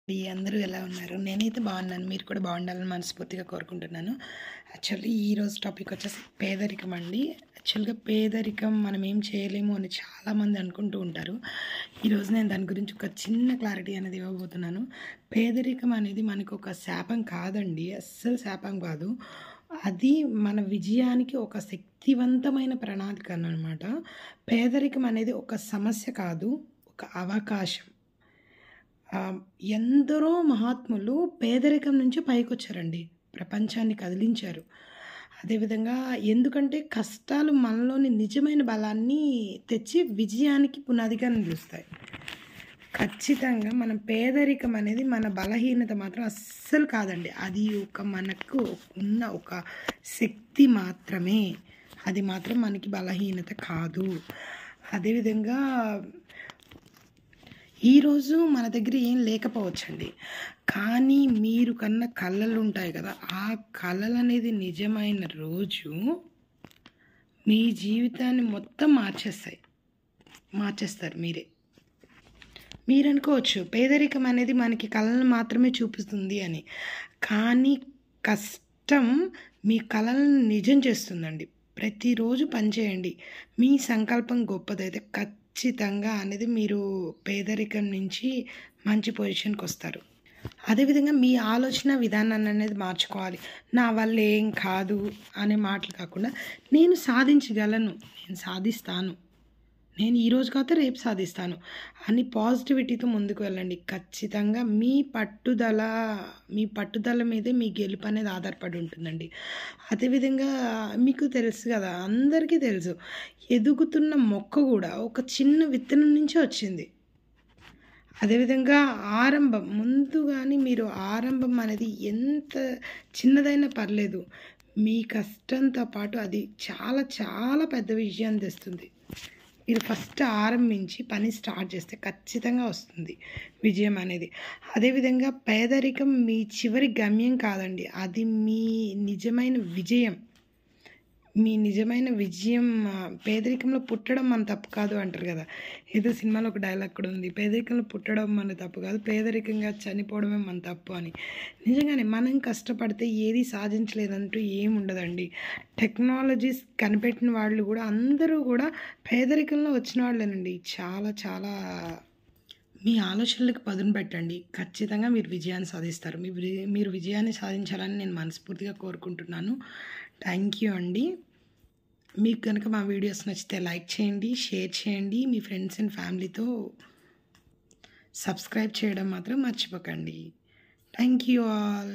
అందరూ ఎలా ఉన్నారు? నేనైతే బాగున్నాను. మీరు కూడా బాగుండాలని మనస్ఫూర్తిగా కోరుకుంటున్నాను. యాక్చువల్లీ ఈరోజు టాపిక్ వచ్చేసి పేదరికం అండి. యాక్చువల్‌గా పేదరికం మనం ఏం చేయలేము అని చాలామంది అనుకుంటూ ఉంటారు. ఈరోజు నేను దాని గురించి ఒక చిన్న క్లారిటీ అనేది ఇవ్వబోతున్నాను. పేదరికం అనేది మనకు ఒక శాపం కాదండి. అస్సలు శాపం కాదు. అది మన విజయానికి ఒక శక్తివంతమైన ప్రణాళిక అన్నమాట. పేదరికం అనేది ఒక సమస్య కాదు, ఒక అవకాశం. ఆహ్, ఎందరో మహాత్ములు పేదరికం నుంచి పైకొచ్చారండి. ప్రపంచాన్ని కదిలించారు. అదేవిధంగా ఎందుకంటే కష్టాలు మనలోని నిజమైన బలాన్ని తెచ్చి విజయానికి పునాదిగా నిలుస్తాయి. ఖచ్చితంగా మనం పేదరికం అనేది మన బలహీనత మాత్రం అస్సలు కాదండి. అది మనకు ఉన్న ఒక శక్తి మాత్రమే. అది మాత్రం మనకి బలహీనత కాదు. అదేవిధంగా ఈరోజు మన దగ్గర ఏం లేకపోవచ్చండి. కానీ మీరు కన్న కలలుంటాయి కదా! ఆ కలలనేది నిజమైన రోజు మీ జీవితాన్ని మొత్తం మార్చేస్తారు మీరే. మీరనుకోవచ్చు పేదరికం అనేది మనకి కలలను మాత్రమే చూపిస్తుంది అని. కానీ కష్టం మీ కలలను నిజం చేస్తుందండి. ప్రతిరోజు పని చేయండి. మీ సంకల్పం గొప్పదైతే ఖచ్చితంగా అనేది మీరు పేదరికం నుంచి మంచి పొజిషన్‌కొస్తారు. అదేవిధంగా మీ ఆలోచన విధానాన్ని అనేది మార్చుకోవాలి. నా వల్ల ఏం కాదు అనే మాటలు కాకుండా నేను సాధించగలను, నేను సాధిస్తాను. నేను ఈరోజు కాకపోతే రేపు సాధిస్తాను అని పాజిటివిటీతో ముందుకు వెళ్ళండి. ఖచ్చితంగా మీ పట్టుదల మీదే మీ గెలుపు అనేది ఆధారపడి ఉంటుందండి. అదేవిధంగా మీకు తెలుసు కదా! అందరికీ తెలుసు. ఎదుగుతున్న మొక్క కూడా ఒక చిన్న విత్తనం నుంచే వచ్చింది. అదేవిధంగా ముందుగానే మీరు ఆరంభం అనేది ఎంత చిన్నదైనా పర్లేదు. మీ కష్టంతో పాటు అది చాలా చాలా పెద్ద విజయాన్ని తెస్తుంది. మీరు ఫస్ట్ ఆరంభించి పని స్టార్ట్ చేస్తే ఖచ్చితంగా వస్తుంది విజయం అనేది. అదేవిధంగా పేదరికం మీ చివరి గమ్యం కాదండి. అది మీ నిజమైన విజయం. పేదరికంలో పుట్టడం మన తప్పు కాదు అంటారు కదా! ఏదో సినిమాలో ఒక డైలాగ్ కూడా ఉంది. పేదరికంలో పుట్టడం మన తప్పు కాదు, పేదరికంగా చనిపోవడమే మన తప్పు అని. నిజంగానే మనం కష్టపడితే ఏది సాధించలేదంటూ ఏముండదండి. టెక్నాలజీస్ కనిపెట్టిన వాళ్ళు కూడా అందరూ కూడా పేదరికంలో వచ్చిన వాళ్ళేనండి. చాలా చాలా మీ ఆలోచనలకు పదును పెట్టండి. ఖచ్చితంగా మీరు విజయాన్ని సాధిస్తారు. మీరు విజయాన్ని సాధించాలని నేను మనస్ఫూర్తిగా కోరుకుంటున్నాను. థ్యాంక్ యూ అండి. మీకు గనుక మా వీడియోస్ నచ్చితే లైక్ చేయండి, షేర్ చేయండి. మీ ఫ్రెండ్స్ అండ్ ఫ్యామిలీతో సబ్స్క్రైబ్ చేయడం మాత్రం మర్చిపోకండి. Thank you all.